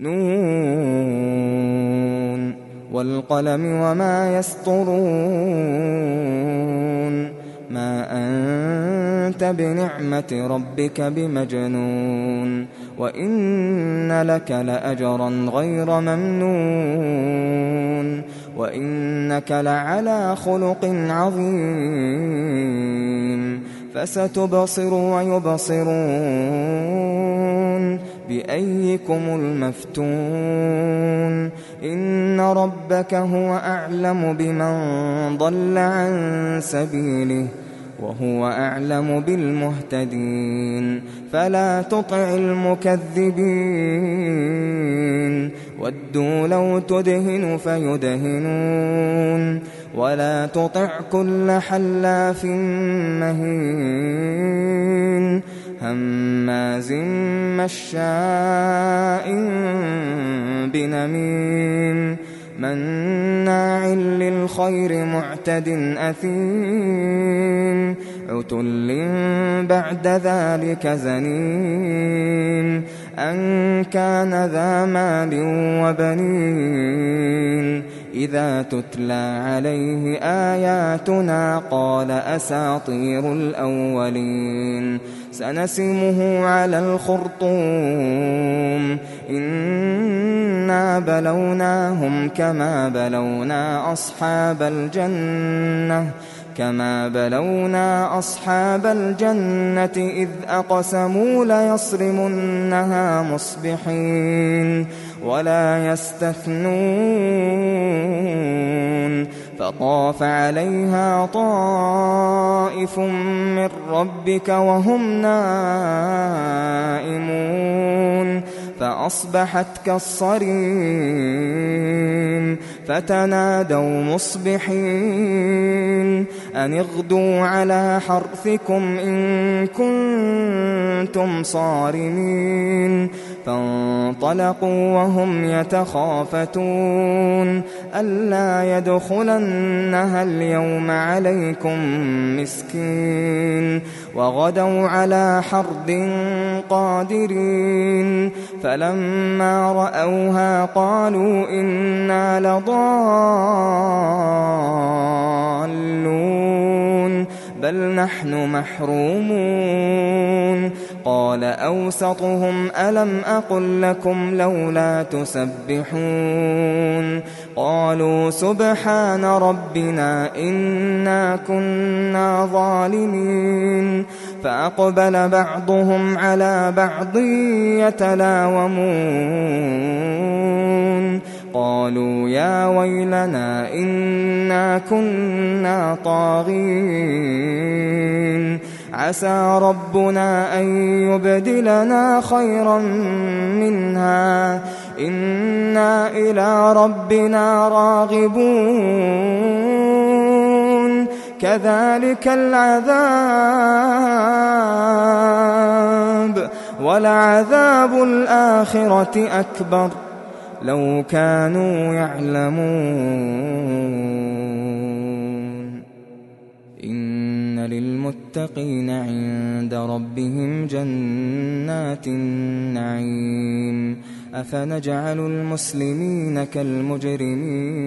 نون والقلم وما يسطرون ما أنت بنعمة ربك بمجنون وإن لك لأجرا غير ممنون وإنك لعلى خلق عظيم فستبصر ويبصرون بأيكم المفتون إن ربك هو أعلم بمن ضل عن سبيله وهو أعلم بالمهتدين فلا تطع المكذبين ودوا لو تدهن فيدهنون ولا تطع كل حلاف مهين هماز مشاء بنميم مناع للخير معتد أثيم عتل بعد ذلك زنيم أن كان ذا مال وبنين إذا تتلى عليه آياتنا قال أساطير الأولين سنسمه على الخرطوم إنا بلوناهم كما بلونا أصحاب الجنة إذ أقسموا ليصرمنها مصبحين ولا يستثنون فطاف عليها طائف من ربك وهم نائمون فأصبحت كالصريم فتنادوا مصبحين أن اغدوا على حرثكم إن كنتم صارمين فانطلقوا وهم يتخافتون ألا يدخلنها اليوم عليكم مسكين وغدوا على حرد قادرين فلما رأوها قالوا إنا لضالون بل نحن محرومون قال أوسطهم ألم أقل لكم لولا تسبحون قالوا سبحان ربنا إنا كنا ظالمين فأقبل بعضهم على بعض يتلاومون قالوا يا ويلنا إنا كنا طاغين عسى ربنا أن يبدلنا خيرا منها إنا إلى ربنا راغبون كذلك العذاب ولعذاب الآخرة أكبر لو كانوا يعلمون إن للمتقين عند ربهم جنات النعيم أفنجعل المسلمين كالمجرمين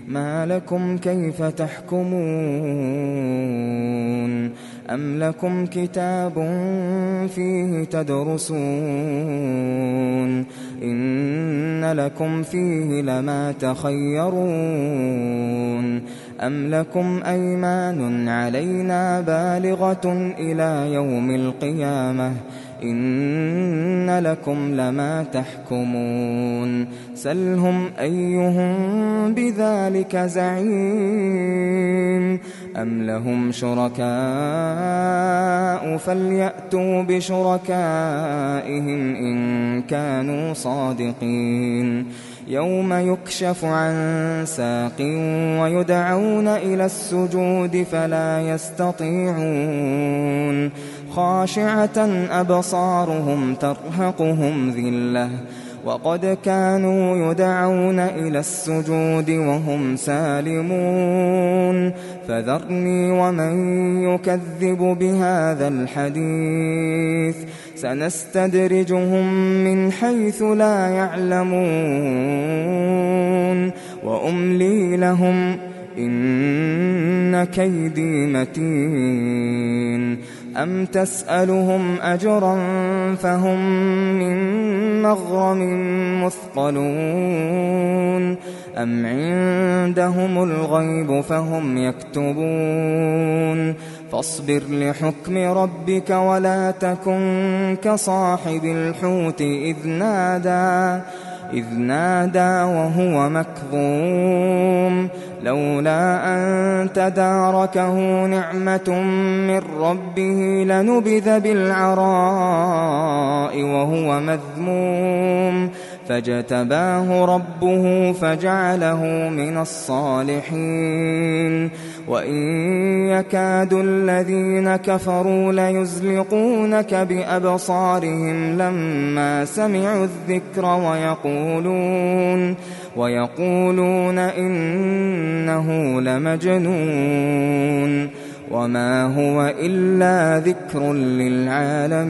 ما لكم كيف تحكمون أم لكم كتاب فيه تدرسون إن لكم فيه لما تخيرون أم لكم أيمان علينا بالغة إلى يوم القيامة إن لكم لما تحكمون سلهم أيهم بذلك زعيم أم لهم شركاء فليأتوا بشركائهم إن كانوا صادقين يوم يكشف عن ساق ويدعون إلى السجود فلا يستطيعون خاشعة أبصارهم ترهقهم ذلة وقد كانوا يدعون إلى السجود وهم سالمون فذرني ومن يكذب بهذا الحديث سنستدرجهم من حيث لا يعلمون وأملي لهم إن كيدي متين أم تسألهم أجرا فهم من مغرم مثقلون أم عندهم الغيب فهم يكتبون فاصبر لحكم ربك ولا تكن كصاحب الحوت إذ نادى وهو مكظوم لولا أن تداركه نعمة من ربه لنبذ بالعراء وهو مذموم فاجتباه ربه فجعله من الصالحين وإن يكاد الذين كفروا ليزلقونك بأبصارهم لما سمعوا الذكر ويقولون إنه لمجنون وما هو إلا ذكر للعالمين.